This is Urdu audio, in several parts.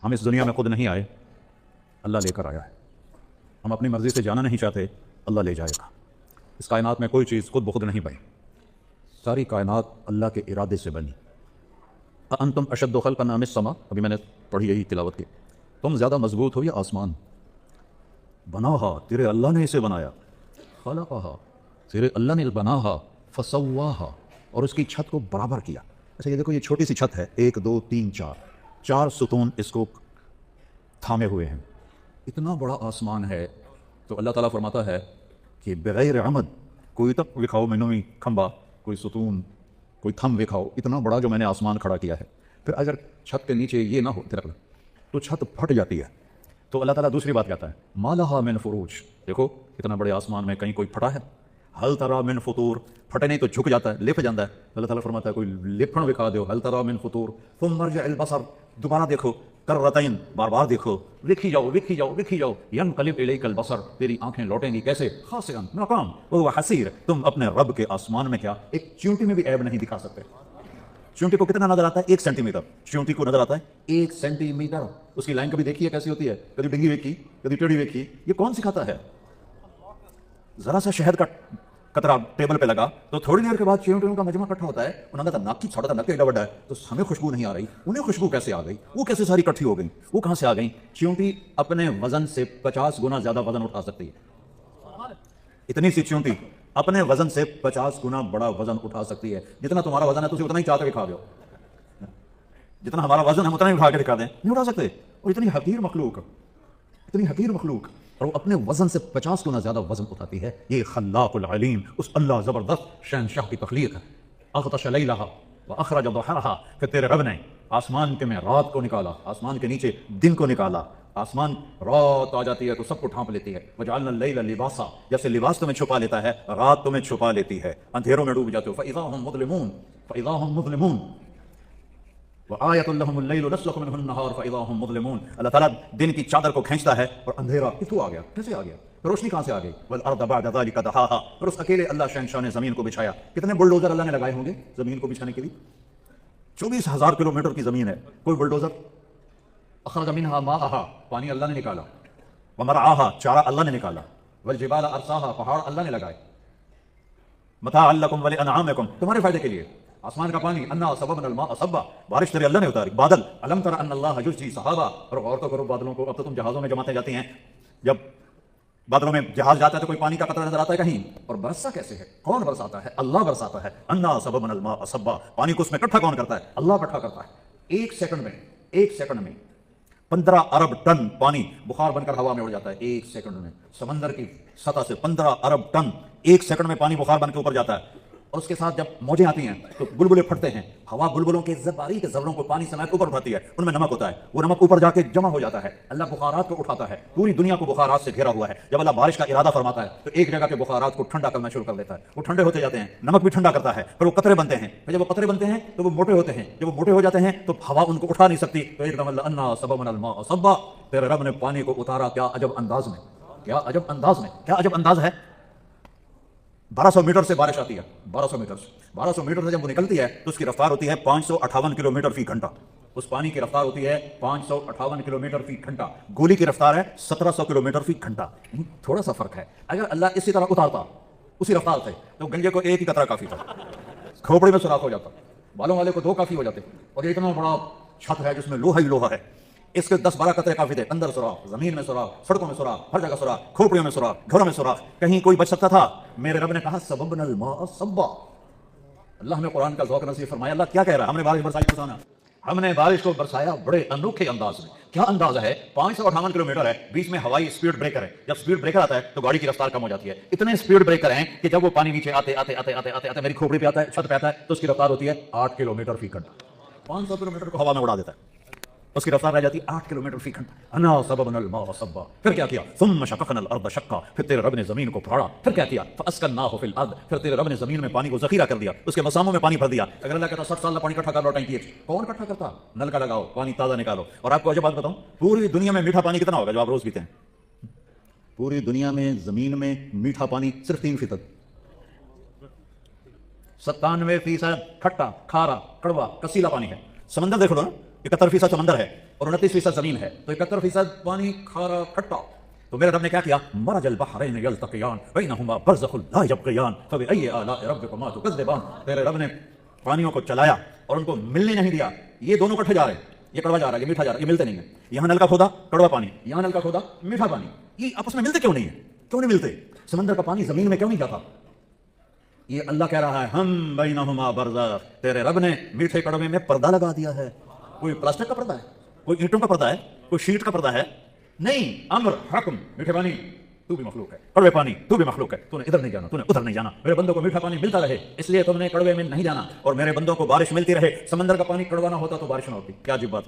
ہم اس دنیا میں خود نہیں آئے، اللہ لے کر آیا ہے۔ ہم اپنی مرضی سے جانا نہیں چاہتے، اللہ لے جائے گا۔ اس کائنات میں کوئی چیز خود بخود نہیں بنی، ساری کائنات اللہ کے ارادے سے بنی۔ انتم اشد خلقا ام السماء، ابھی میں نے پڑھی یہی تلاوت کی، تم زیادہ مضبوط ہو یا آسمان؟ بناہا، تیرے اللہ نے اسے بنایا، خلقہا، تیرے اللہ نے بناہا، فسواہا، اور اس کی چھت کو برابر کیا۔ اچھا یہ دیکھو، یہ چھوٹی سی چھت ہے، 1 2 3 4 ستون اس کو تھامے ہوئے ہیں، اتنا بڑا آسمان ہے۔ تو اللہ تعالیٰ فرماتا ہے کہ بغیر عمد، کوئی تک دکھاؤ میں نوی کھمبا، کوئی ستون، کوئی تھم دکھاؤ، اتنا بڑا جو میں نے آسمان کھڑا کیا ہے۔ پھر اگر چھت کے نیچے یہ نہ ہو درخت تو چھت پھٹ جاتی ہے۔ تو اللہ تعالیٰ دوسری بات کہتا ہے، ما لہا من فروج، دیکھو اتنا بڑے آسمان میں کہیں کوئی پھٹا ہے؟ ہل ترا من فطور، پھٹے نہیں تو جھک جاتا ہے، لپ جاتا ہے۔ اللہ تعالیٰ فرماتا ہے کوئی لپھن دکھا دو، ہل ترا من فطور ثم ارجع البصر، دوبارہ دیکھو، کرتین، بار بار دیکھو، وکھی جاؤ وکھی جاؤ وکھی جاؤ، ینقلب الیک البصر، تیری آنکھیں لوٹیں گی کیسے؟ خاسئا ناکام، وہو حسیر، تم اپنے رب کے آسمان میں کیا ایک چیونٹی میں بھی عیب نہیں دکھا سکتے۔ چیونٹی کو کتنا نظر آتا ہے؟ 1 سینٹی میٹر، چیونٹی کو نظر آتا ہے 1 سینٹی میٹر۔ اس کی لائن کبھی دیکھی ہے کیسی ہوتی ہے؟ کبھی ڈنگی ویکھی، کبھی ٹیڑھی ویکھی، یہ کون سکھاتا ہے؟ ذرا سا شہد کا قطرہ ٹیبل پہ لگا تو تھوڑی دیر کے بعد چیونٹیوں کا مجمع اکٹھا ہوتا ہے، انہوں نے ناک کی چھوٹا تھا، نک ایڈا بڑا ہے، تو ہمیں خوشبو نہیں آ رہی، انہیں خوشبو کیسے آ گئی؟ وہ کیسے ساری اکٹھی ہو گئی؟ وہ کہاں سے آ گئی؟ چیونٹی اپنے وزن سے 50 گنا زیادہ وزن اٹھا سکتی ہے۔ اتنی سی چیونٹی اپنے وزن سے 50 گنا بڑا وزن اٹھا سکتی ہے۔ جتنا تمہارا وزن ہے تو اتنا ہی چاہ کے دکھا دو، جتنا ہمارا وزن ہم اتنا ہی اٹھا کے دکھا دیں، نہیں اٹھا سکتے۔ اور اتنی حقیر مخلوق، اتنی حقیر مخلوق، اور وہ اپنے وزن سے 50 گنا زیادہ وزن اٹھاتی ہے۔ یہ خلاق العلیم، اس اللہ زبردست شہنشاہ کی تخلیق ہے۔ اغطش لیلہا واخرج ضحاہا، کہ تیرے رب نے آسمان کے میں رات کو نکالا، آسمان کے نیچے دن کو نکالا۔ آسمان رات آ جاتی ہے تو سب کو ڈھانپ لیتی ہے، وجعلنا اللیل لباسا، جیسے لباس تمہیں چھپا لیتا ہے، رات تمہیں چھپا لیتی ہے، اندھیروں میں ڈوب جاتے ہو۔ فاذا ہم مظلمون، فاذا ہم مظلمون، وآیۃ لہم اللیل نسلخ منہ النہار فاذا ہم مظلمون۔ اللہ تعالیٰ دن کی چادر کو کھینچتا ہے اور اندھیرا کتوں آ گیا، کیسے آ گیا؟ روشنی کہاں سے آ گئی؟ والارض بعد ذلک دحاہا، اور اس اکیلے اللہ شہنشاہ نے زمین کو بچھایا۔ کتنے بلڈوزر اللہ نے لگائے ہوں گے زمین کو بچھانے کے لیے؟ 24,000 کلومیٹر کی زمین ہے، کوئی بلڈوزر؟ اخرج منہا ماءہا، پانی اللہ نے نکالا، ومرعاہا، چارہ اللہ نے نکالا، والجبال ارساہا، پہاڑ اللہ نے لگائے، متاعا لکم ولانعامکم، تمہارے فائدے کے لیے۔ آسمان کا پانی، انا صببنا الماء صبا، بارش تیرے اللہ نے اتاری۔ بادل، الم تر ان اللہ یزجی سحابا، اور غور تو کرو بادلوں کو، اب تو تم جہازوں میں جماتے جاتی ہیں، جب بادلوں میں جہاز جاتا ہے تو کوئی پانی کا قطرہ نظر آتا ہے کہیں؟ اور برسا کیسے ہے؟ کون برساتا ہے؟ اللہ برساتا ہے۔ انا صببنا الماء صبا، پانی کو اس میں اکٹھا کون کرتا ہے؟ اللہ اکٹھا کرتا ہے۔ 1 سیکنڈ میں 15 ارب ٹن پانی بخار بن کر ہوا میں اڑ جاتا ہے 1 سیکنڈ میں۔ سمندر کی سطح سے 15 ارب ٹن 1 سیکنڈ میں پانی بخار بن کے اوپر جاتا ہے، اور اس کے ساتھ جب موجیں آتی ہیں تو بلبلے پھٹتے ہیں، ہوا بلبلوں کے باریک ذروں کو پانی سمیت اوپر اٹھاتی ہے، ان میں نمک ہوتا ہے، وہ نمک اوپر جا کے جمع ہو جاتا ہے، اللہ بخارات کو اٹھاتا ہے، پوری دنیا کو بخارات سے گھیرا ہوا ہے۔ جب اللہ بارش کا ارادہ فرماتا ہے تو ایک جگہ کے بخارات کو ٹھنڈا کرنا شروع کر دیتا ہے، وہ ٹھنڈے ہوتے جاتے ہیں، نمک بھی ٹھنڈا کرتا ہے، پھر وہ قطرے بنتے ہیں، پھر جب وہ قطرے بنتے ہیں تو وہ موٹے ہوتے ہیں، جب وہ موٹے ہو جاتے ہیں تو ہوا ان کو اٹھا نہیں سکتی، تو ایک دم اللہ انا صببنا الماء صبا، تیرے رب نے پانی کو اتارا کیا عجب انداز میں، کیا عجب انداز میں، کیا عجب انداز ہے۔ 1200 میٹر سے بارش آتی ہے، 1200 میٹر سے جب وہ نکلتی ہے تو اس کی رفتار ہوتی ہے 558 کلومیٹر فی گھنٹہ، اس پانی کی رفتار ہوتی ہے 558 کلومیٹر فی گھنٹہ، گولی کی رفتار ہے 1700 کلومیٹر فی گھنٹہ، تھوڑا سا فرق ہے۔ اگر اللہ اسی طرح اتارتا اسی رفتار سے تو گنجے کو 1 ہی قطرہ کافی تھا، کھوپڑی میں سوراخ ہو جاتا، بالوں والے کو 2 کافی ہو جاتے، اور یہ اتنا بڑا چھت ہے جس میں لوہا ہی لوہا ہے، اس کے 10-12 قطرے کافی تھے، اندر سوراخ، زمین میں سوراخ، سڑکوں میں سوراخ، ہر جگہ سوراخ، کھوپڑیوں میں سوراخ، گھروں میں سوراخ، کہیں کوئی بچ سکتا تھا؟ میرے رب نے کہا سببنا الماء صبا۔ اللہ نے قرآن کا ذوق نصیب فرمایا۔ اللہ کیا کہہ رہا ہے؟ ہم نے بارش برسائی برسانا، ہم نے بارش کو برسایا بڑے انوکھے انداز میں۔ کیا انداز ہے؟ 558 کلومیٹر ہے، بیچ میں ہوائی اسپیڈ بریکر ہے، جب اسپیڈ بریکر آتا ہے تو گاڑی کی رفتار کم ہو جاتی ہے۔ اتنے اسپیڈ بریکر ہیں کہ جب وہ پانی نیچے آتے آتے آتے آتے آتے آتے میری کھوپڑی پہ آتا ہے، چھت پہ آتا ہے، تو اس کی رفتار ہوتی ہے 8 کلومیٹر فی گھنٹہ، 500 کلومیٹر کو ہوا میں اڑا دیتا ہے، اس کی رفتار رہ جاتی 8 کلومیٹر فی گھنٹہ۔ انا صببنا الماء صبا، پھر کیا کیا؟ ثم شققنا الارض شقا، پھر تیرے رب نے زمین کو پھاڑا، پھر کیا کیا؟ فاسکناہ فی الارض، پھر تیرے رب نے زمین میں پانی کو ذخیرہ کر دیا، اس کے مساموں میں پانی بھر دیا۔ اگر اللہ کہتا 60 سال کا پانی اکٹھا کر لو ٹینکی، کون اکٹھا کرتا؟ نل کا لگاؤ، پانی تازہ نکالو۔ اور آپ کو عجب بات بتاؤں، پوری دنیا میں میٹھا پانی کتنا ہوگا جو آپ روز پیتے ہیں؟ پوری دنیا میں زمین میں میٹھا پانی صرف 3%، 97% کھٹا، کھارا، کڑوا، کسیلا پانی ہے۔ سمندر دیکھ لو نا، 71% سمندر ہے، اور 29% زمین ہے، تو 71% پانی کھارا کھٹا. تو میرے رب نے کیا کیا؟ مرج البحرین یلتقیان بینہما برزخ لا یبغیان فبأی آلاء ربکما تکذبان. تیرے رب نے پانیوں کو چلایا اور ان کو ملنے نہیں دیا. یہ دونوں کٹھے جا رہے ہیں، یہ کڑوا جا رہا ہے، یہ میٹھا جا رہا ہے، یہ ملتے نہیں ہیں. یہاں نل کا کھودا کڑوا پانی، یہاں نل کا کھودا میٹھا پانی. یہ آپس میں ملتے کیوں نہیں ہیں؟ کیوں نہیں ملتے؟ سمندر کا پانی زمین میں کیوں نہیں جاتا؟ یہ اللہ کہہ رہا ہے ہم بینہما برزخ. تیرے رب نے میٹھے کڑوے میں پردہ لگا دیا ہے. کوئی پلاسٹک کا پردہ ہے، کوئی اینٹوں کا پردہ ہے، کوئی شیٹ کا پردہ ہے؟ نہیں. امر حکم. میٹھے پانی تو بھی مخلوق ہے، کڑوے پانی تو بھی مخلوق ہے. تو نے ادھر نہیں جانا، تو نے ادھر نہیں جانا. میرے بندوں کو میٹھا پانی ملتا رہے اس لیے تم نے کڑوے میں نہیں جانا، اور میرے بندوں کو بارش ملتی رہے. سمندر کا پانی کڑوا نہ ہوتا تو بارش نہ ہوتی. کیا عجیب بات.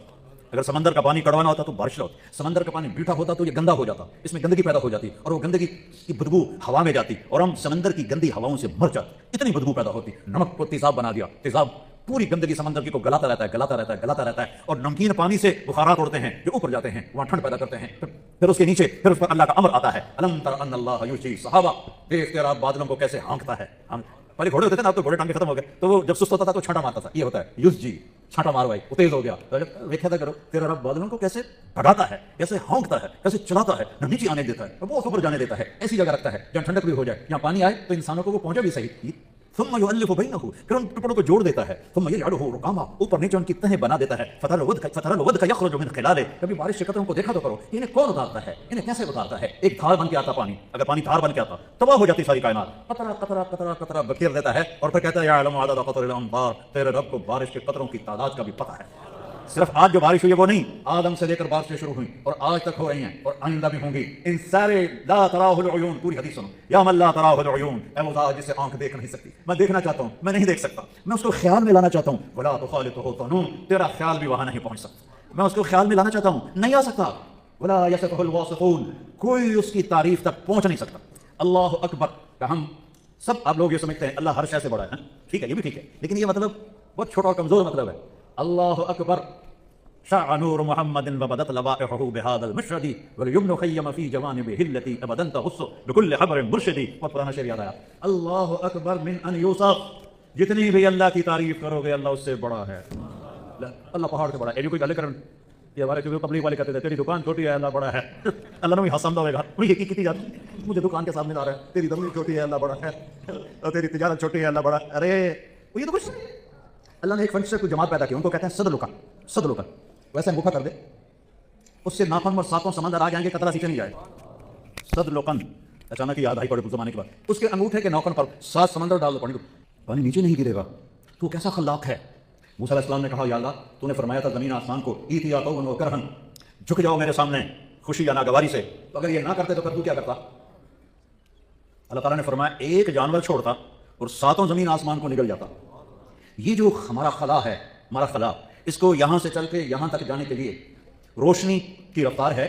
اگر سمندر کا پانی کڑوا نہ ہوتا تو بارش نہ ہوتی. سمندر کا پانی میٹھا ہوتا تو یہ گندا ہو جاتا، اس میں گندگی پیدا ہو جاتی، اور وہ گندگی کی بدبو ہوا میں جاتی، اور ہم سمندر کی گندی ہواؤں سے مر جاتے. اتنی بدبو پیدا ہوتی. نمک کو تیزاب بنا دیا. تیزاب پوری گندگی سمندر کی کو گلاتا رہتا ہے، گلاتا رہتا ہے، گلاتا رہتا ہے. اور نمکین پانی سے بخارات اڑتے ہیں جو اوپر جاتے ہیں، وہاں ٹھنڈ پیدا کرتے ہیں. پھر اس کے نیچے پھر اس پر اللہ کا امر آتا ہے. الم تر ان اللہ یوشی صحابہ. دیکھ تیرا بادلوں کو کیسے ہانکتا ہے. پہلے گھوڑے ہوتے تھے نا، اب تو گھوڑے ٹانگے ختم ہو گئے، تو وہ جب سست ہوتا تھا تو چھانٹا مارتا تھا. یہ ہوتا ہے یوس جی، چھانٹا مار بھائی، وہ تیز ہو گیا. دیکھا تھا کرو تیرا رب بادلوں کو کیسے بھگاتا ہے، کیسے ہانکتا ہے، کیسے چلاتا ہے، نہ نیچے آنے دیتا ہے، بہت اوپر جانے دیتا ہے. ایسی جگہ رکھتا ہے جہاں ٹھنڈک بھی ہو جائے، جہاں پانی آئے تو انسانوں کو وہ پہنچے بھی صحیح. ثم يؤلف بينه. پھر ان ٹکڑوں کو جوڑ دیتا ہے. ثم يجعله رقاما. اوپر نیچے ان کی تہیں بنا دیتا ہے. فترى الودق يخرج من خلاله. کبھی بارش کے قطروں کو دیکھا تو کرو، انہیں کون اتارتا ہے، انہیں کیسے اتارتا ہے. ایک دھار بن کے آتا پانی. اگر پانی دھار بن کے آتا تباہ ہو جاتی ساری کائنات. قطرہ قطرہ قطرہ قطرہ بکیر دیتا ہے، اور پھر کہتا ہے يعلم عدد قطر الامطار. تیرے رب کو بارش کے قطروں کی تعداد کا بھی پتہ ہے. صرف آج جو بارش ہوئی ہے وہ نہیں، آدم سے لے کر بارشیں شروع ہوئیں اور آج تک ہو رہی ہیں اور آئندہ بھی ہوں گی. ان سارے لا تراہ العیون. پوری حدیث سنو. یا من لا تراہ العیون. اے وہ ذات جسے آنکھ دیکھ نہیں سکتی. میں دیکھنا چاہتا ہوں، میں نہیں دیکھ سکتا. میں اس کو خیال میں لانا چاہتا ہوں. ولا تخالطہ ظنون. تیرا خیال بھی وہاں نہیں پہنچ سکتا. میں اس کو خیال میں لانا چاہتا ہوں، نہیں آ سکتا. ولا یصفہ الواصفون. کوئی اس کی تعریف تک پہنچ نہیں سکتا. اللہ اکبر کا ہم سب آپ لوگ یہ سمجھتے ہیں اللہ ہر شے سے بڑا ہے. ٹھیک ہے، یہ بھی ٹھیک ہے، لیکن یہ مطلب بہت چھوٹا اور کمزور مطلب ہے. اللہ اکبر. شع نور محمد وبدت لوائحه بهذا المشرد واليمن خيم في جوانبه التي ابدا تغص بكل حبر مرشد. اور پرانا شعر یاد آیا. اللہ اکبر من ان یوصف. جتنی بھی اللہ کی تعریف کرو گے اللہ اس سے بڑا ہے. اللہ پہاڑ سے بڑا ہے. کوئی گل کرن یہ ہمارے جو پبلک والے کہتے تھے تیری دکان چھوٹی ہے اللہ بڑا ہے. اللہ نے بھی ہنسا ہوئے گا. یہ کی جاتی مجھے دکان کے سامنے لا رہا ہے، تیری دکان چھوٹی ہے اللہ بڑا ہے، اور تیری تجارت چھوٹی ہے اللہ بڑا ہے. ارے یہ تو کچھ اللہ نے ایک فنڈ سے کوئی جماعت پیدا کی، ان کو کہتے ہیں صدلکا. ویسے انگوٹھا کر دے، اس سے ناخن اور ساتوں سمندر آ جائیں گے، قطرہ نیچے نہیں جائے. صدلقن. اچانک یاد آئی بڑے کچھ زمانے کے بعد. اس کے انگوٹھے کے ناخن پر 7 سمندر ڈال دو، پانی نیچے نہیں گرے گا. تو کیسا خلاق ہے. موسیٰ علیہ السلام نے کہا یا اللہ تو نے فرمایا تھا زمین آسمان کو ایتیا قومن و کرہن، جھک جاؤ میرے سامنے خوشی یا ناگواری سے. تو اگر یہ نہ کرتے تو پھر تو کیا کرتا؟ اللہ تعالیٰ نے فرمایا ایک جانور چھوڑتا اور 7 زمین آسمان کو نگل جاتا. یہ جو ہمارا خلا ہے، ہمارا خلا، اس کو یہاں سے چل کے یہاں تک جانے کے لیے روشنی کی رفتار ہے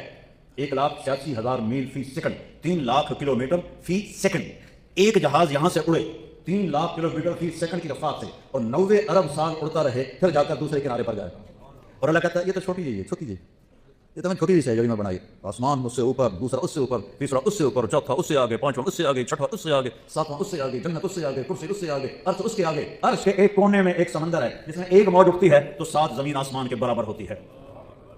1,86,000 میل فی سیکنڈ، 3 لاکھ کلومیٹر فی سیکنڈ. ایک جہاز یہاں سے اڑے 3 لاکھ کلومیٹر فی سیکنڈ کی رفتار سے اور 90 ارب سال اڑتا رہے، پھر جا کر دوسرے کنارے پر جائے. اور اللہ کہتا ہے یہ تو چھوٹی ہے، چھوٹی یہ تو میں چھوٹی سی ہے جو میں بنائی. آسمان اس سے اوپر، دوسرا اس سے اوپر، تیسرا اس سے اوپر، چوتھا اس سے آگے، پانچواں اس سے آگے، چھٹواں اس سے آگے، ساتواں اس سے آگے، جنت اس سے آگے، کرسی اس سے آگے، عرش اس کے آگے. عرش کے ایک کونے میں ایک سمندر ہے جس میں ایک موج اٹھتی ہے تو 7 زمین آسمان کے برابر ہوتی ہے.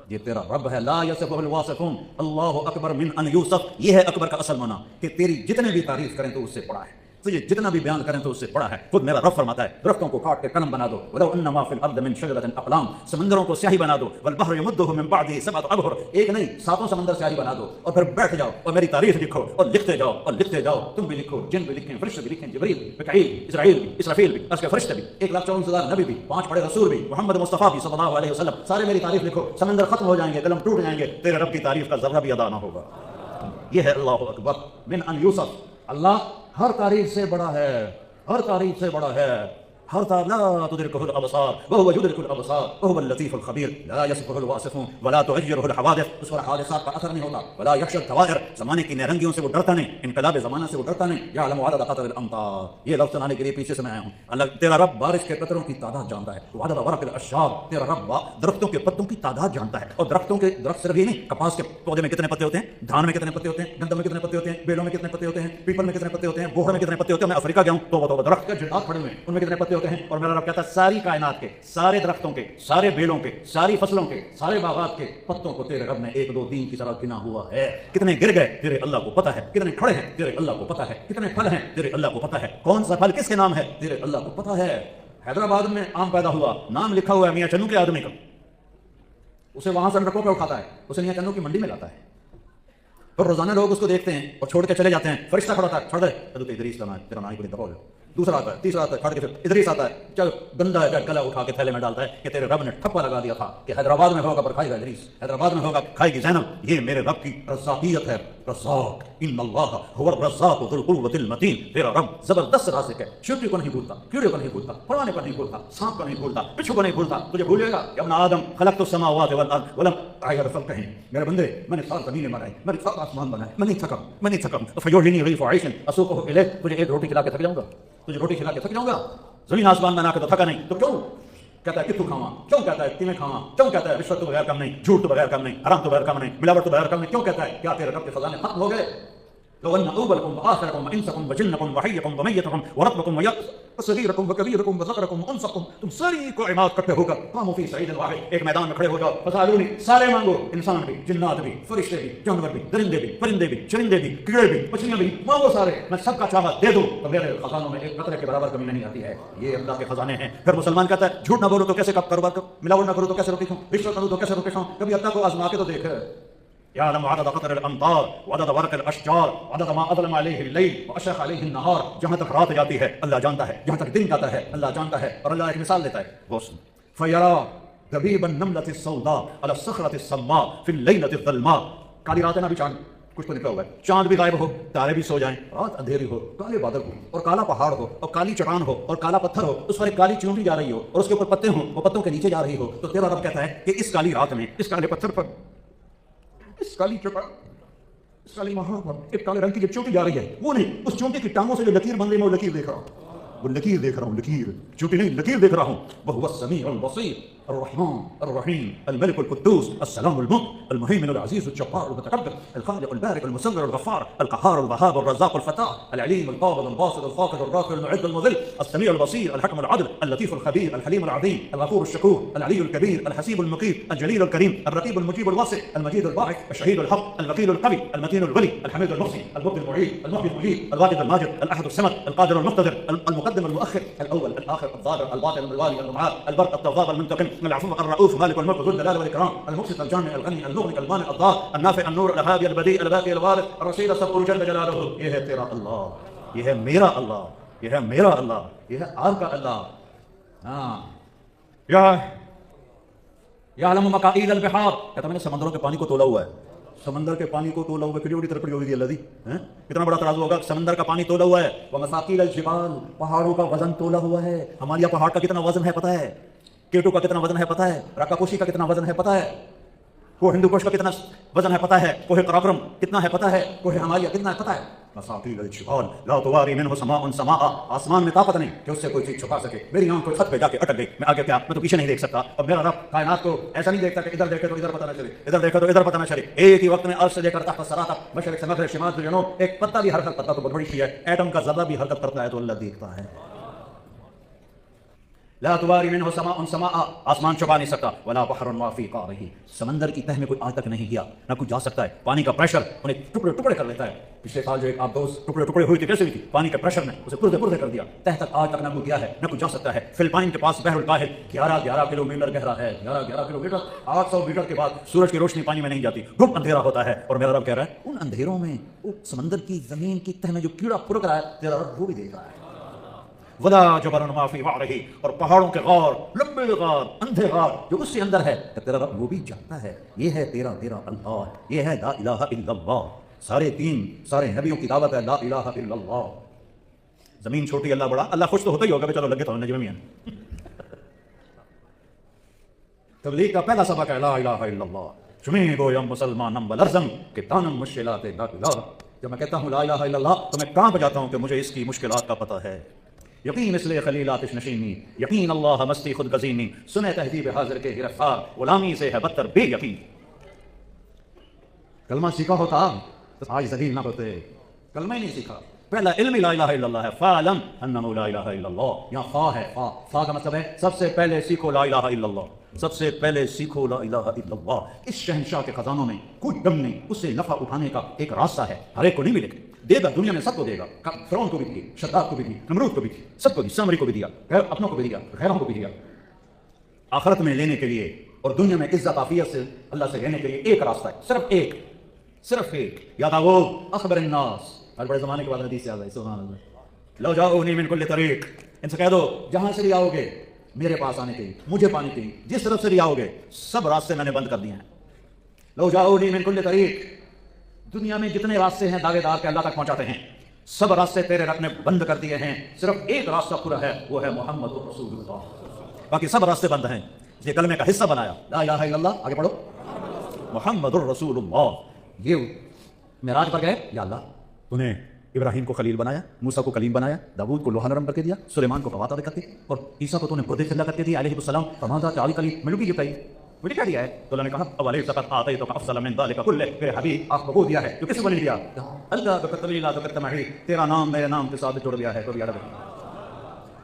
یہ تیرا رب ہے. لا یصفہ الواصفون. اللہ اکبر من ان یوصف. یہ ہے اکبر کا اصل معنی کہ تیری جتنے بھی تعریف کریں تو اس سے بڑا ہے، تجھے جتنا بھی بیان کریں تو اس سے بڑا ہے. خود میرا رب فرماتا ہے درختوں کو کاٹ کے قلم بنا دو. ولو ان ما فی الارض من شجرۃ اقلام. سمندروں کو سیاہی بنا دو. والبحر یمدہ من بعدہ 7 ابحر. ایک نہیں 7 سمندر سیاہی بنا دو اور پھر بیٹھ جاؤ اور میری تاریخ لکھو اور لکھتے جاؤ اور لکھتے جاؤ. تم بھی لکھو، جن بھی لکھیں، فرشتے بھی لکھیں، جبریل، میکائیل، اسرائیل بھی، اسرافیل بھی، عرش کے فرشتے بھی، 1,54,000 نبی بھی، 5 بڑے رسول بھی، محمد مصطفیٰ بھی صلی اللہ علیہ وسلم، سارے میری تعریف لکھو. سمندر ختم ہو جائیں گے، قلم ٹوٹ جائیں گے، تیرے رب کی تعریف کا ذرہ بھی ادا نہ ہوگا. یہ ہے اللہ اکبر من ان یوصف. اللہ ہر تعریف سے بڑا ہے، ہر تعریف سے بڑا ہے. ہر تعریف لا تدرکہ الابصار وهو يدرك الابصار وهو اللطيف الخبیر. لا يصفه الواصفون ولا تغيره الحوادث. اس پر حادثات کا اثر نہیں ہوتا. ولا يخشى الدوائر. زمانے کی نہنگیوں سے وہ ڈرتا نہیں، انقلاب زمانہ سے وہ ڈرتا نہیں. يعلم عدد قطر الامطار. یہ لفظ سنانے کے لیے پیچھے سے میں آیا ہوں. اللہ تیرا رب بارش کے قطروں کی تعداد جانتا ہے. وعدد ورق الاشجار. تیرا رب درختوں کے پتوں کی تعداد جانتا ہے. اور درختوں کے درخت صرف یہ نہیں، کپاس کے پودے میں کتنے پتے ہوتے ہیں، دھان میں کتنے پتے ہوتے ہیں، گندم میں کتنے پتے ہوتے ہیں، بیلوں میں کتنے پتے ہوتے ہیں، پیپل میں کتنے پتے ہوتے ہیں، بوہڑ میں کتنے پتے ہوتے ہیں. میں افریقہ گیا ہوں تو درخت کے جنات پڑے ہوئے ہیں، ان میں کتنے پتے ہوتے ہیں اور میرا رب کہتا ہے ساری کائنات کے سارے درختوں کے سارے بیلوں کے ساری فصلوں کے سارے باغات کے پتوں کو تیرے رب نے 1 2 3 کی طرح گنا ہوا ہے. کتنے گر گئے تیرے اللہ کو پتہ ہے, کتنے کھڑے ہیں تیرے اللہ کو پتہ ہے, کتنے پھل ہیں تیرے اللہ کو پتہ ہے, کون سا پھل کس کے نام ہے تیرے اللہ کو پتہ ہے. حیدرآباد میں آم پیدا ہوا, نام لکھا ہوا ہے میاں چنو کے آدمی کا, اسے وہاں سے ٹرکوں پہ اٹھاتا ہے, اسے میاں چنو کی منڈی میں لاتا ہے, اور روزانہ لوگ اس کو دیکھتے ہیں اور چھوڑ کے چلے جاتے ہیں. فرشتہ کھڑا ہوتا ہے, چھوڑ دے حضرت ادریس لانا ہے, تیرا نام کو دباؤ. دوسرا آتا ہے, تیسرا آتا ہے, کھڑ کے پھر ادریس آتا ہے, چل گندا ہے, گلا اٹھا کے تھیلے میں ڈالتا ہے کہ تیرے رب نے ٹھپا لگا دیا تھا کہ حیدرآباد میں ہوگا پر کھائے گا ادریس, حیدرآباد میں ہوگا کھائے گی زینب. یہ میرے رب کی رزاقیت ہے. رزاق ان اللہ هو الرزاق ذو القوة المتین. تیرا رب زبردست رازق ہے, چیونٹی کو نہیں بھولتا, کیڑے کو نہیں بھولتا, پرانے کو نہیں بھولتا, سانپ کو نہیں بھولتا, بچھو کو نہیں بھولتا. تجھے بھولے گا یا ابن آدم خلقت السماوات والارض ولم اعی رفق کہیں میرے بندے میں نے سات زمینیں بنائی, میں نے سات آسمان بنائے, میں نہیں تھکا. فیعلنی رغیف عیش اسوقه الیک. تجھے ایک روٹی کھلا کے تھک جاؤں گا, تجھے روٹی کھلا کے تھک جاؤں گا. زمین آسمان بنا کے تو تھکا نہیں, تو کیوں کہتا ہے کتوں کھاواں, کیوں کہتا ہے تیمیں کھاواں, کیوں کہتا ہے رشوت تو بغیر کم نہیں, جھوٹ تو بغیر کم نہیں, حرام تو بغیر کم نہیں, ملاوٹ تو بغیر کم نہیں, کیوں کہتا ہے؟ کیا تیرے رب کے خزانے ختم ہو گئے؟ لو ان اولکم واخرکم وانسکم وجنکم وحیکم ومیتکم ورطبکم وصغیرکم وکبیرکم وذکرکم وانثکم, تم ساری کائنات اکٹھے ہو کر قاموا فی صعید واحد, ایک میدان میں کھڑے ہو جاؤ. فسالونی, سارے مانگو, انسان بھی, جنات بھی, فرشتے بھی, جانور بھی, درندے بھی, پرندے بھی, چرندے بھی, کیڑے بھی, مچھلیاں بھی, مانگو سارے, میں سب کا چاہا دے دوں. تو میرے خزانوں میں ایک قطرے کے برابر کمی نہیں آتی ہے. یہ اللہ کے خزانے ہیں. پھر مسلمان کہتا ہے جھوٹ نہ بولو تو کیسے کاروبار کرو, ملاوٹ نہ کرو تو کیسے روٹی کھاؤں, رشوت نہ دو تو کیسے روٹی کھاؤں. کبھی اللہ کو آزما کے تو دیکھ. يعلم عدد قطر الامطار وعدد ورق الاشجار وعدد ما اظلم عليه الليل واشرق عليه النهار. جہاں تک رات جاتی ہے اللہ جانتا ہے, جہاں تک دن جاتا ہے اللہ جانتا ہے. اور اللہ ایک مثال دیتا ہے, غوث فیرا دبیب النملة السوداء على الصخرة الصماء في الليلة الظلماء. کالی رات ہے نا, بھی چاند کچھ تو نکلا ہوا ہے, چاند بھی غائب ہو, تارے بھی سو جائیں, رات اندھیری ہو, کالے بادل ہو اور کالا پہاڑ ہو اور کالی چٹان ہو اور کالا پتھر ہو, اس پر ایک کالی چونٹی جا رہی ہو اور اس کے اوپر پتے ہوں, وہ پتوں کے نیچے جا رہی ہو, تو تیرا رب کہتا ہے کہ اس کالی رات میں, اس کالے پتھر پر, اس کالی چٹان, اس کالی وہاں پر ایک کالے رنگ کی جو چونٹی جا رہی ہے, وہ نہیں, اس چونٹی کی ٹانگوں سے جو لکیر بن رہی ہے, میں وہ لکیر دیکھ رہا ہوں, وہ لکیر دیکھ رہا ہوں, لکیر, چونٹی نہیں, لکیر دیکھ رہا ہوں. وهو السميع البصير الرحمن الرحيم الملك القدوس السلام المؤمن المهيمن العزيز الجبار المتكبر الخالق البارئ المصور الغفار القهار الوهاب الرزاق الفتاح العليم القابض الباسط الخافض الرافع المعز المذل السميع البصير الحكم العدل اللطيف الخبير الحليم العظيم الغفور الشكور العلي الكبير الحسيب المقيت الجليل الكريم الرقيب المجيب الواسع المجيد الباعث الشهيد الحق الوكيل القوي المتين الولي الحميد المحصي المبدي المعيد المحيي المجيد الواجد الماجد الاحد الصمد القادر المقتدر المقدم المؤخر الاول الاخر الظاهر الباطن الوالي المعاد البر التواب المنتقم العفو الرؤوف مالك الملك ذو الجلال والاكرام المقسط الجامع الغني المغني المانع الضار النافع النور الهادي البديع الباقي الوارث الرشيد الصبور جل جلاله. یہ ہے تیرا اللہ, یہ ہے میرا اللہ, یہ ہے میرا اللہ, یہ ہے آپ کا اللہ. ہاں, یعلم مقائید البحار, کہتا میں نے سمندروں کے پانی کو تولا ہوا ہے, سمندر کے پانی کو تولا ہوا ہے, کڑی بڑی ترپڑی ہوگی اللہ دی, کتنا بڑا ترازو ہوگا, سمندر کا پانی تولا ہوا ہے. ومساقیل الجبال, پہاڑوں کا وزن تولا ہوا ہے. ہمارے یہاں پہاڑ کا کتنا وزن ہے پتہ ہے, کیٹو کا کتنا وزن ہے پتہ ہے, راکا کوشی کا کتنا وزن ہے پتہ ہے, کوہ ہندو کوش کا کتنا وزن ہے پتہ ہے, کوہ قراقرم کتنا ہے پتہ ہے, کوہ ہمالیہ کتنا ہے پتہ ہے. مساقیل الجبال لا تواری منه سماء سماء, آسمان میں طاقت نہیں کہ اس سے کوئی چیز چھپا سکے. میری آنکھ کو چھت پہ جا کے اٹک گئی, میں آگے کیا, میں تو پیچھے نہیں دیکھ سکتا. اور میرا رب کائنات کو ایسا نہیں دیکھتا کہ ادھر دیکھے تو ادھر پتہ نہ چلے, ادھر دیکھے تو ادھر پتہ نہ چلے. ایک ہی وقت میں عرش سے لے کر تحت الثری تک, مشرق سے مغرب, شمال سے جنوب, ایک پتا بھی حرکت, پتا تو بہت بڑی چیز ہے, ایٹم کا ذرہ بھی حرکت کرتا ہے تو اللہ دیکھتا ہے. لا تواری منه سماء سماء, آسمان چھپا نہیں سکتا. ولا بحر ما فی قعره, سمندر کی تہ میں کوئی آج تک نہیں گیا, نہ کوئی جا سکتا ہے. پانی کا پریشر انہیں ٹکڑے ٹکڑے کر لیتا ہے. پچھلے سال جو ایک آپ دوست ٹکڑے ٹکڑے ہوئی تھی, کیسے ہوئی تھی, پانی کے پریشر نے اسے پردے پردے کر دیا. تہ تک آج تک نہ کوئی گیا ہے, نہ کوئی جا سکتا ہے. فلپائن کے پاس بحر الکاہل 11 کلومیٹر گہرا ہے, 11 کلومیٹر, 800 میٹر کے بعد سورج کی روشنی پانی میں نہیں جاتی, گپ اندھیرا ہوتا ہے. اور میرا رب کہہ رہا ہے ان اندھیروں میں سمندر کی زمین کی تہ میں جو کیڑا پھرک رہا ہے, تیرا رب وہ بھی دیکھ رہا ہے. ولا جبل ما فی وعرہ, اور پہاڑوں کے غار, لمبے غار, اندھے غار جو اس کے اندر ہے, تیرا رب وہ بھی جانتا ہے. یہ ہے تیرا اللہ, یہ ہے لا الہ الا اللہ. سارے نبیوں کی دعوت ہے لا الہ الا اللہ. زمین چھوٹی اللہ بڑا, اللہ خوش تو ہوتا ہی ہوگا کہ چلو لگے تو نجم میں. تبلیغ کا پہلا سبق ہے لا الہ الا اللہ. چمیں گویم مسلمانم بلرزم کہ دانم مشکلات لا الہ. جب میں کہتا ہوں لا الہ الا اللہ تو میں کہاں پہ جاتا ہوں کہ مجھے اس کی مشکلات کا پتہ ہے. یقین اس لیے خلیل آتش نشینی, یقین اللہ مستی خود گزینی, سنے تہذیب حاضر کے گرفتار, غلامی سے ہے بدتر بے یقین. کلمہ سیکھا ہوتا تو آج ذلیل نہ ہوتے, کلمہ ہی نہیں سیکھا, پہلا علم لا الہ الا اللہ ہے، فَعْلَمْ أَنَّهُ لَا إِلَهَ إِلَّا اللَّهُ، یہاں فا ہے، فا کا مطلب ہے سب سے پہلے سیکھو لا الہ الا اللہ، سب سے پہلے سیکھو لا الہ الا اللہ۔ اس شہنشاہ کے خزانوں میں کوئی دم نہیں، اس سے نفع اٹھانے کا ایک راستہ ہے، ہر ایک کو نہیں ملے گا، دے گا دنیا میں سب کو دے گا، فرعون کو بھی دی، شداد کو بھی دی، نمرود کو بھی دی، سب کو دی، سامری کو بھی دیا، اپنوں کو بھی دیا، غیروں کو بھی دیا۔ آخرت میں لینے کے لیے اور دنیا میں عزت عافیت سے اللہ سے لینے کے لیے ایک راستہ ہے، صرف ایک۔ یا داؤد اخبر الناس، ہر بڑے زمانے کے بعد حدیث یاد ہے، سبحان اللہ، لو جاؤنی من کل طریق، ان سے کہہ دو جہاں سے بھی آؤ گے میرے پاس آنے کے لیے، مجھے پانے کے لیے، جس طرف سے بھی آؤ گے سب راستے میں نے بند کر دیے ہیں۔ لو جاؤنی من کل طریق، دنیا میں جتنے راستے ہیں دعوے دار کے اللہ تک پہنچاتے ہیں، سب راستے تیرے رب نے بند کر دیے ہیں، صرف ایک راستہ کھلا ہے، وہ ہے محمد رسول اللہ، باقی سب راستے بند ہیں۔ یہ کلمے کا حصہ بنایا لا الہ الا اللہ، آگے پڑھو محمد الرسول اللہ۔ یہ معراج پر گئے، یا اللہ تو نے ابراہیم کو خلیل بنایا، موسیٰ کو کلیم بنایا، داؤد کو لوہا نرم کر کے دیا، سلیمان کو قوات عطا کر کے، اور عیسیٰ کو تو نے بردے کھلا کر کے دیا علیہ السلام، فماذا تعال کلیم، میں بھی یہ بتائیے مجھے کیا دیا ہے؟ تو اللہ نے کہا اولیس قد اعطیتک افضل من ذلک کلہ، میرے حبیب آپ کو وہ دیا ہے جو کسی کو نہیں دیا، اللہ بکتبی لا ذکرت معی، تیرا نام میرے نام کے ساتھ جوڑ دیا ہے، تو یاد رکھنا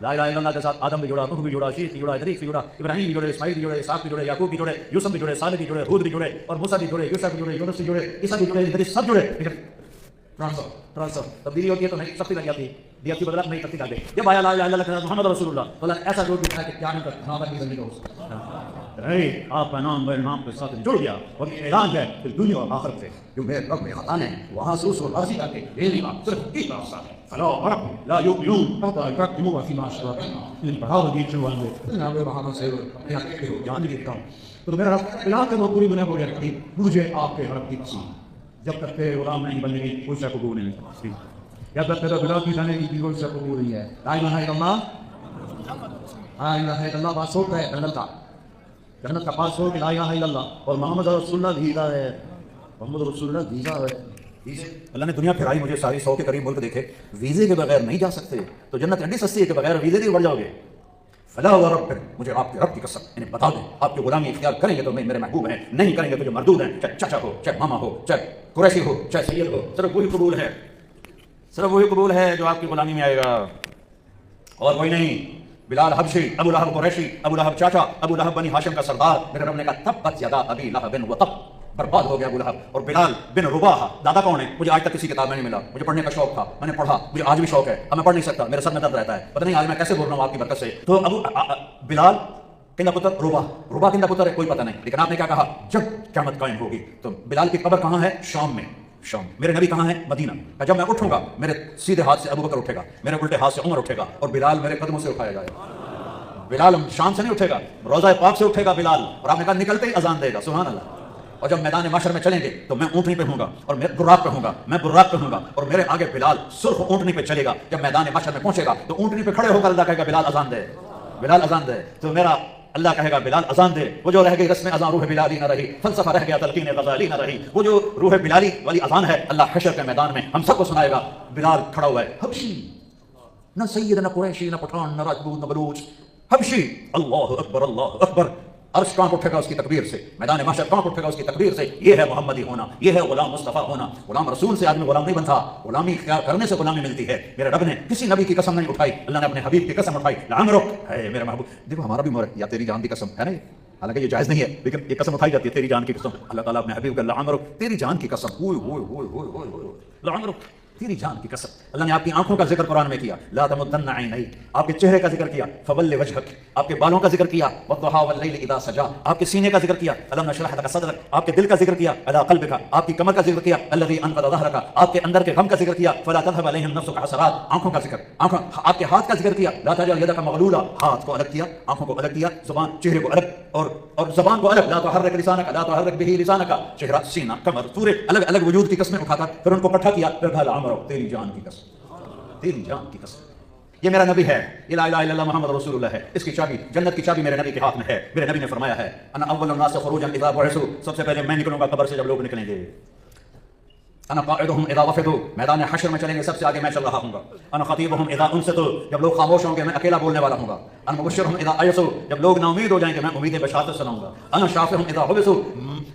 لا الہ الا اللہ کے ساتھ آدم بھی جوڑا، نوح بھی جوڑا، شیخ بھی جوڑا، ادریس بھی جوڑا، ابراہیم بھی جوڑے، اسماعیل بھی جوڑے، اسحاق بھی جوڑے، یعقوب بھی جوڑے، یوسف بھی جوڑے، صالح بھی جوڑے، ہود بھی جوڑے، اور موسیٰ بھی جوڑے، یوسف بھی جوڑے، یونس بھی جوڑے، عیسیٰ بھی جوڑے، ادریس سب جوڑے، لیکن ٹرانسفر تبدیلی ہوتی ہے تو نہیں سختی لگ جاتی ہے، دیا کی بدلات نہیں سختی لگ گئی۔ جب آیا لا الہ الا اللہ کے ساتھ محمد رسول اللہ، تو اللہ ایسا جوڑ دیا کہ کیا نہیں کرتا نام کی زندگی ہو آپ کا نام میرے نام کے ساتھ جڑ گیا، اور یہ اعلان ہے کہ دنیا اور آخرت سے جو میرے رب میں خطان ہے وہاں سے اس کو راضی کر کے میری بات صرف ایک راستہ ہے، فلا ورب لا یؤمنون حتی یحکموک فیما شجر بینہم، ان پڑھاؤ دی جو والے نا وہ وہاں سے جان دیتا ہوں تو میرا رب الہ کے پوری دنیا کو رکھتی، مجھے آپ کے رب کی قسم جب تک تیرے غلام نہیں بننے کی کوئی شے قبول نہیں، جب تک تیرا غلام نہیں بننے کی کوئی شے قبول نہیں ہے۔ لا الہ الا اللہ، لا الہ الا اللہ پاسپورٹ ہے جنت کا پاسپورٹ لا الہ الا اللہ، اور محمد رسول اللہ ویزا ہے، محمد رسول اللہ ویزا ہے۔ اللہ نے دنیا پھرائی مجھے ساری 100 کے قریب ملک دیکھے، ویزے کے بغیر نہیں جا سکتے، تو جنت ایڈی سستی ہے کہ بغیر ویزے کے بڑھ جاؤ گے۔ فلا ورب، مجھے آپ کے رب کی قسم انہیں بتا دیں آپ کی غلامی اختیار کریں گے تو میں میرے محبوب ہیں، نہیں کریں گے تو جو مردود ہیں، چاہے چچا ہو، چاہے ماما ہو، چاہے قریشی ہو، چاہے سید ہو، صرف وہی قبول ہے، صرف وہی قبول ہے جو آپ کی غلامی میں آئے گا، اور کوئی نہیں۔ بلال حبشی، ابو لہب قریشی، ابو لہب چاچا، ابو لہب بنی ہاشم کا سردار، میرے رب نے کہا تبت یدا ابی لہب وتب، برباد ہو گیا ابو لہب۔ اور بلال بن رباح دادا کون ہے؟ مجھے آج تک کسی کتاب میں نہیں ملا، مجھے پڑھنے کا شوق تھا، میں نے پڑھا، مجھے آج بھی شوق ہے، اب میں پڑھ نہیں سکتا، میرے سر میں درد رہتا ہے، پتہ نہیں آج میں کیسے بول رہا ہوں آپ کی برکت سے۔ تو ابو بلال کندہ پتر رباح کندہ پتر ہے کوئی پتہ نہیں، لیکن آپ نے کیا کہا جب قیامت قائم ہوگی تو بلال کی قبر کہاں ہے؟ شام میں، شام۔ میرے نبی کہاں ہے؟ مدینہ۔ جب میں اٹھوں گا میرے سیدھے ہاتھ سے ابو بکر اٹھے گا، میرے الٹے ہاتھ سے عمر اٹھے گا، اور بلال میرے قدموں سے اٹھایا جائے گا۔ بلال شام سے نہیں اٹھے گا، روضہ پاک سے اٹھے گا بلال، اور آپ نے کہا نکلتے ہی اذان دے گا، سبحان اللہ۔ اور جب میدان محشر میں چلیں گے تو میں اونٹنی پہ ہوں گا اور میں براق پہ ہوں گا، میں براق پہ ہوں گا، اور میرے آگے بلال سرخ اونٹنی پہ چلے گا۔ جب میدان محشر میں پہنچے گا تو اونٹنی پہ کھڑے ہو کر اللہ کہے گا بلال اذان دے، بلال اذان دے، تو میرا اللہ کہے گا بلال اذان دے۔ وہ جو رہ گئی رسم اذان روح بلالی نہ رہی، فلسفہ رہ گیا تلقین غزالی نہ رہی، وہ جو روح بلالی والی اذان ہے اللہ حشر کے میدان میں ہم سب کو سنائے گا۔ بلال کھڑا ہوا ہے، حبشی، نہ سید نہ قریشی نہ پٹھان نہ راجپوت نہ بلوچ، حبشی، اللہ اکبر اللہ اکبر، عرش کانپ اٹھے گا اس کی تکبیر سے، میدان محشر کانپ اٹھے گا اس کی تکبیر سے۔ یہ ہے محمدی ہونا، یہ ہے غلام مصطفیٰ ہونا۔ غلام رسول سے آدمی غلام نہیں بنتا، غلامی اختیار کرنے سے غلامی ملتی ہے۔ میرے رب نے کسی نبی کی قسم نہیں اٹھائی، اللہ نے اپنے حبیب کی قسم اٹھائی، لعمرک ہے میرے محبوب۔ دیکھو ہمارا بھی مور یا تیری جان کی قسم ہے نا، حالانکہ یہ جائز نہیں ہے لیکن یہ قسم اٹھائی جاتی ہے تیری جان کی قسم۔ اللہ تعالیٰ اپنے حبیب کا لعمرک، تیری جان کی قسم، ہوئے ہوئے ہوئے ہوئے ہوئے ہوئے لعمرک، تیری جان کی قسم۔ اللہ نے آپ کی آنکھوں کا ذکر قرآن میں کیا، لا تمدن عینیک، آپ کے چہرے کا ذکر کیا، فول وجہک، آپ کے بالوں کا ذکر کیا، والضحی واللیل اذا سجا، آپ کے سینے کا ذکر کیا، الم نشرح لک صدرک، آپ کے دل کا ذکر کیا، علی قلبک، آپ کی کمر کا ذکر کیا، الذی انقض ظہرک، آپ کے اندر کے غم کا ذکر کیا، فلا تذهب علیہم نفسک حسرات، آنکھوں کا ذکر، آنکھوں، آپ کے ہاتھ کا ذکر کیا، لا تجعل یدک مغلولہ، ہاتھ کو الگ کیا، آنکھوں کو الگ کیا، زبان چہرے کو الگ اور زبان کو الگ، لا تحرک لسانک، لا تحرک به لسانک، چہرہ سینہ کمر پورے الگ الگ وجود کی قسمیں اٹھا کر پھر ان کو اکٹھا کیا، پھر کہا لعمرک، تیری جان کی قسم، تیری جان کی قسم۔ یہ میرا نبی ہے، یہ لا الہ الا اللہ محمد رسول اللہ ہے، اس کی چابی، جنت کی چابی میرے نبی کے ہاتھ میں ہے۔ میرے نبی نے فرمایا ہے انا اول الناس خروجا اذا بعثوا، سب سے پہلے میں نکلوں گا قبر سے جب لوگ نکلیں گے۔ انا قاعدهم اذا وفدوا، میدان حشر میں چلیں گے سب سے آگے میں چل رہا ہوں گا. انا خطیبهم اذا انصتوا، جب لوگ خاموش ہوں گے میں اکیلا بولنے والا ہوں گا. انا مبشرهم اذا ایسوا، جب لوگ نا امید ہو جائیں گے میں امید بشارت سناؤں گا. انا شافعهم اذا حبسوا،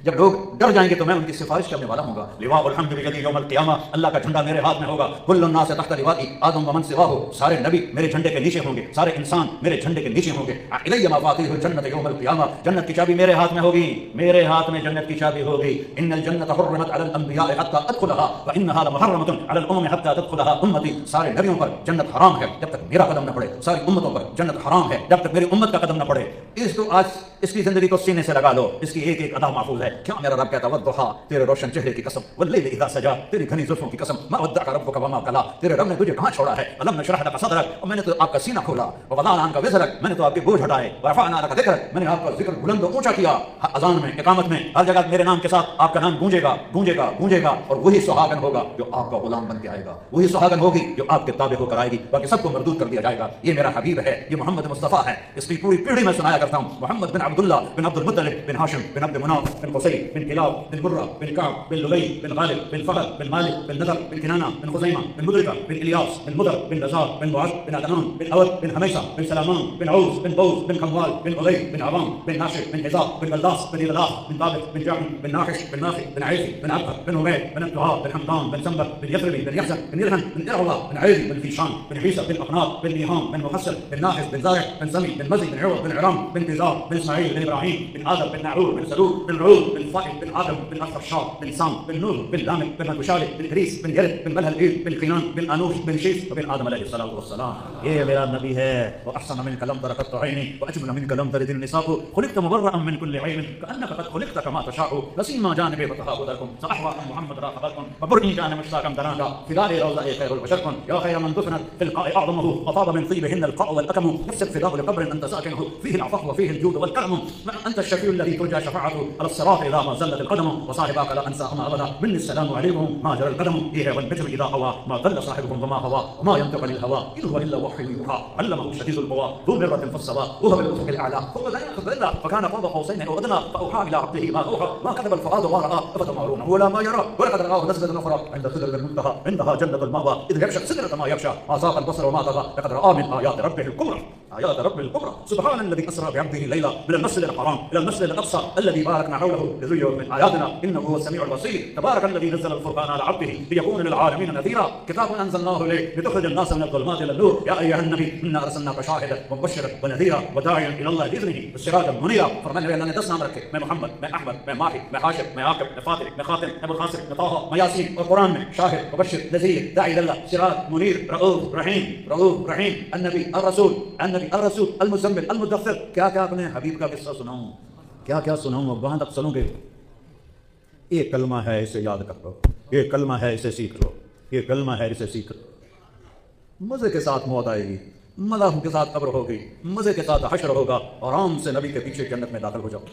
جب لوگ ڈر جائیں گے تو میں ان کی سفارش کرنے والا ہوں گا. لواء الحمد بیدی یوم القیامہ، اللہ کا جھنڈا میرے ہاتھ میں ہوگا. کل الناس تحت لوائی آدم ومن سواہ، سارے نبی میرے جھنڈے کے نیچے ہوں گے، سارے انسان میرے جھنڈے کے نیچے ہوں گے. الی مفاتیح الجنۃ یوم القیامہ، جنت کی چابی میرے ہاتھ میں ہوگی، میرے ہاتھ میں جنت کی چابی ہوگی. ان الجنۃ حرمت علی الانبیاء حتى ادخلها وانها لمحرمۃ علی الامم حتى تدخلها امتی، سارے نبیوں پر جنت حرام ہے جب تک میرا قدم نہ پڑے، ساری امتوں پر جنت حرام ہے جب تک میری امت کا قدم نہ پڑے. اس کو آج اس کی زندگی کو سینے سے لگا لو، اس کی ایک ایک ادا محفوظ ہے. کیا میرا رب کہتا والضحیٰ، تیرے روشن چہرے کی قسم، واللیل اذا سجا، تیری گھنی زلفوں کی قسم، ما ودعک ربک وما قلی، تیرے رب نے تجھے کہاں چھوڑا ہے. الم نشرح لک صدرک، اور میں نے تو آپ کا سینہ کھولا. ووضعنا عنک وزرک، میں نے تو آپ کے بوجھ ہٹائے. ورفعنا لک ذکرک، میں نے آپ کا ذکر بلند و اونچا کیا. اذان میں، اقامت میں، ہر جگہ میرے نام کے ساتھ آپ کا نام گونجے گا گونجے گا گونجے گا. اور وہی سہاگن ہوگا جو آپ کا غلام بن کے آئے گا، وہی سہاگن ہوگی جو آپ کے تابع ہو کر آئے گی، باقی سب کو مردود کر دیا جائے گا. یہ میرا حبیب ہے، یہ محمد مصطفیٰ ہے. اس کی پوری پیڑھی میں سنایا کرتا ہوں. محمد بن عبداللہ بن عبد المطلب بن ہاشم بن عبد مناف بن قصي بن كلاب بن مرة بن كعب بن لبي بن غالب بن فهد بن مالك بن نذر بن كنانة بن خزيمة بن مدركة بن إلياس بن مدر بن نزار بن معاذ بن عدنان بن أود بن حميصة بن سلامان بن عوز بن بوز بن كموال بن أغي بن عوام بن ناشر بن حزاب بن بلداس بن إلداس بن ثابت بن جعفر بن ناحش بن ناخي بن عيسي بن عبد بن عبيد بن الدهاء بن حمدان بن سنبر بن يثربي بن يحزن بن يرهن بن إرعوة بن عيزي بن فيشان بن عيسى بن أقناط بن نيهام بن محسن بن ناحس بن زارع بن سمي بن مزي بن عوض بن عرام بن تزار بن إسماعيل بن إبراهيم بن آدم بن نعور بن سلول بن رعود بن فائد بن آدم بن أخرشاب بن سام بن نور بن لامك بن مكوشالي بن إدريس بن يرد بن ملهل بن قينان بن أنوش بن شيس وبن آدم عليه الصلاة والسلام. یہ میرا نبی ہے. وأحسن منك لم تر قط عيني وأجمل منك لم تلد النساء، خلقت مبرأ من كل عيب كأنك قد خلقت كما تشاء، نسيما جانبي فتهاودكم سأحوى محمد راقبتكم وبرني كان مشتاقا دناكا فداء روضة خير البشركم. يا خير من دفنت في القاع أعظمه وطاب من طيبهن القاع والأكم، نفسك فداء لقبر أنت ساكنه فيه العفو وفيه الجود والكرم، أنت الشفيع الذي ترجى شفاعته على الصراط إذا ما زلت القدم، وصاحبك لا أنساهما أبدا، مني السلام عليكم ما جرى القدم. إيه والبشر إذا هوى ما ضل صاحبكم وما هوى وما ينطق عن الهوى إن هو إلا وحي يوحى، علمه شديد القوى ذو مرة فاستوى وهو بالأفق الأعلى ثم لا يأخذ إلا فكان قاب قوسين أو أدنى فأوحى إلى عبده ما أوحى ما كذب الفؤاد ما رأى أفتمارونه ولا ما يرى ولقد رآه نزلة أخرى عند سدرة المنتهى عندها جنة المأوى إذ يغشى السدرة ما يغشى ما زاغ البصر وما طغى لقد رأى من آيات ربه الكبرى آيات ربه الكبرى. سبحان الذي أسرى بعبده ليلا من المسجد الحرام إلى المسجد الأقصى الذي باركنا حوله لنريه من آياتنا إنه هو السميع البصير. تبارك الذي نزل الفرقان على عبده ليكون للعالمين نذيرا، كتاب أنزلناه إليك لتخرج الناس من الظلمات إلى النور. يا أيها النبي إنا أرسلناك شاهدا ومبشرا ونذيرا وداعيا إلى الله بإذنه وسراجا منيرا. فرمان لي اللہ نے 10 نام رکھے، میں محمد، میں احمد، میں ماہی، میں ہاشم، میں عاقب، میں فاطر، میں خاتم، میں ابو القاسم، میں طه، میں یاسین. اور قرآن میں شاہد مبشر نذیر داعی اللہ سراج منیر رؤوف رحیم النبی الرسول المزمل المدثر. کیا کیا اپنے حبیب کا قصہ سناؤں، کیا کیا سناؤں، وہاں تک سنوں گے. ایک کلمہ ہے اسے یاد کر لو، ایک کلمہ ہے اسے سیکھ لو، ایک کلمہ ہے اسے سیکھ لو. مزے کے ساتھ موت آئے گی، مزاح کے ساتھ قبر ہوگی، مزے کے ساتھ حشر ہوگا، آرام سے نبی کے پیچھے جنت میں داخل ہو جاؤ.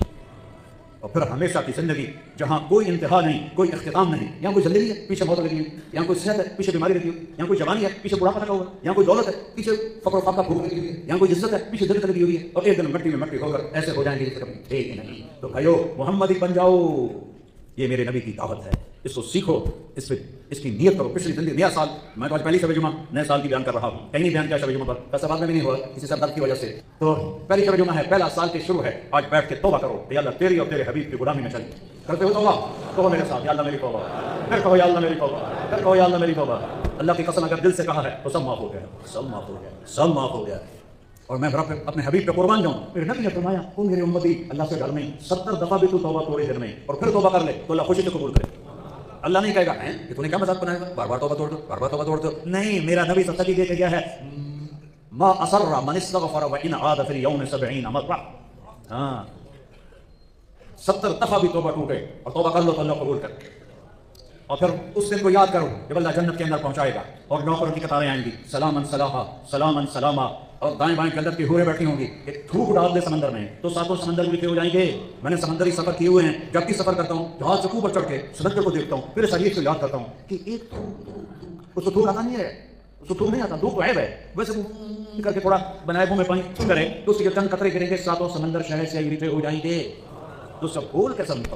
اور پھر ہمیشہ کی زندگی جہاں کوئی انتہا نہیں، کوئی اختتام نہیں. یہاں کوئی زندگی ہے پیچھے موت لگی ہوئی، یہاں کوئی صحت ہے پیچھے بیماری لگی ہوئی، یہاں کوئی جوانی ہے پیچھے بڑھاپا لگا ہوا ہے، یہاں کوئی دولت ہے پیچھے فقر و فاقہ بھوک لگی ہوئی ہے، یہاں کوئی عزت ہے پیچھے ذلت لگی ہوئی ہے. اور ایک دن مٹی میں مٹی ہو کر ایسے ہو جائیں گے جیسے کبھی تھے ہی نہیں. تو بھائیو محمد ہی بن جاؤ، یہ میرے نبی کی دعوت ہے. اس کو سیکھو، اس کی نیت کرو. پچھلی زندگی نیا سال، میں تو آج پہلی شب جمعہ نئے سال کی بیان کر رہا ہوں، کہیں نہیں بیان کیا شب جمعہ پر، پیسہ بعد میں بھی نہیں ہوا کسی سر درد کی وجہ سے. تو پہلی شب جمعہ ہے، پہلا سال کی شروع ہے. آج بیٹھ کے توبہ کرو، یا اللہ تیری اور تیرے حبیب کی غلامی میں چل. کرتے ہو توبہ؟ کہو میرے ساتھ، یا اللہ میری توبہ. پھر کہو یا اللہ میری توبہ. پھر کہو یا اللہ میری توبہ. اللہ کی قسم اگر دل سے کہا ہے تو سب معاف ہو گیا، سب معاف ہو گیا، سب معاف ہو گیا. اور میں اپنے حبیب پہ قربان جاؤں. میرے نبی نے فرمایا تو میری امتی اللہ سے ڈر نہیں، 70 دفعہ بھی تو توبہ توڑے دن میں اور پھر توبہ کر لے تو اللہ خوشی سے قبول کرے. اللہ نہیں کہے گا کہ تو نے کیا مذاق بنایا، بار بار توبہ توڑ دو، بار بار توبہ توڑ دو. نہیں، میرا نبی سچی دے کے گیا ہے، ما اصر من استغفر وان عاد في اليوم 70 مرہ. ہاں 70 دفعہ بھی توبہ ٹوٹے اور توبہ کر لو تو اللہ قبول کر. اور پھر اس دن کو یاد کرو جب اللہ جنت کے اندر پہنچائے گا اور نوکروں کی قطاریں آئیں گی، سلامن سلاما سلامن سلاما. اور دائیں بائیں جنت کی حوریں بیٹھی ہوں گی. ایک تھوک ڈال دے سمندر میں تو ساتوں سمندر بھی ہو جائیں گے. میں نے سمندری سفر کیے ہوئے ہیں، جب بھی سفر کرتا ہوں جہاز سے اوپر چڑھ کے سمندر کو دیکھتا ہوں، پھر اس حدیث کو یاد کرتا ہوں کہ ایک اس کو تھوک آتا نہیں ہے، اس کو تھوک نہیں آتا، دھوپ عیب ہے. ویسے کر کے تھوڑا بنائے منہ میں پانی کرے تو اس کے چند قطرے گریں گے، ساتوں سمندر شہر سے اگریتے ہو جائیں گے. تو سب بول کے سمجھو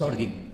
3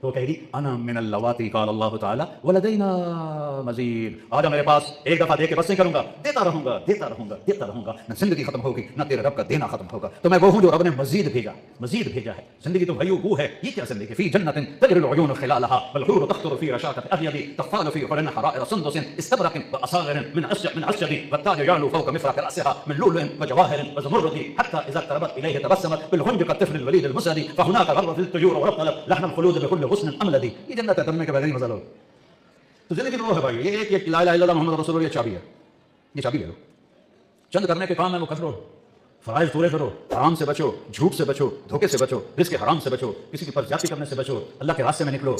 تو کہے گی انا من اللواتی قال اللہ تعالی ولدینا مزید، آجا میرے پاس، ایک دفعہ دے کے بس نہیں کروں گا، دیتا رہوں گا دیتا رہوں گا دیتا رہوں گا، نہ زندگی ختم ہوگی نہ تیرے رب کا دینا ختم ہوگا۔ تو میں وہ ہوں جو رب نے مزید بھیجا ہے۔ زندگی تو بھائیو وہ ہے، یہ کیا زندگی؟ فی جنت تجری العیون خلالها والحور تخطر فی رشاقة الابيض تفال فی حلن حرائر سندس استبرق واصاغر من عسجد والتاج يعلو فوق مفرق راسها من لؤلؤ وجواهر وزمرد حتى اذا اقتربت اليه تبسمت بالخندق الطفل الوليد المسدي فهناك غرت الطيور ورطلت لحن الخلود بكل غصن املدي۔ یہ جنت ہے تمنے کے بغیر مزہ لو۔ تو زندگی تو وہ ہے بھائی، یہ ایک لا الہ الا اللہ محمد رسول اللہ، یہ چابی ہے، یہ چابی لے لو، چند کرنے کے کام ہے وہ کر لو، فرائض پورے کرو، حرام سے بچو، جھوٹ سے بچو، دھوکے سے بچو، رزق حرام سے بچو، کسی کی پر زیادتی کرنے سے بچو، اللہ کے راستے میں نکلو۔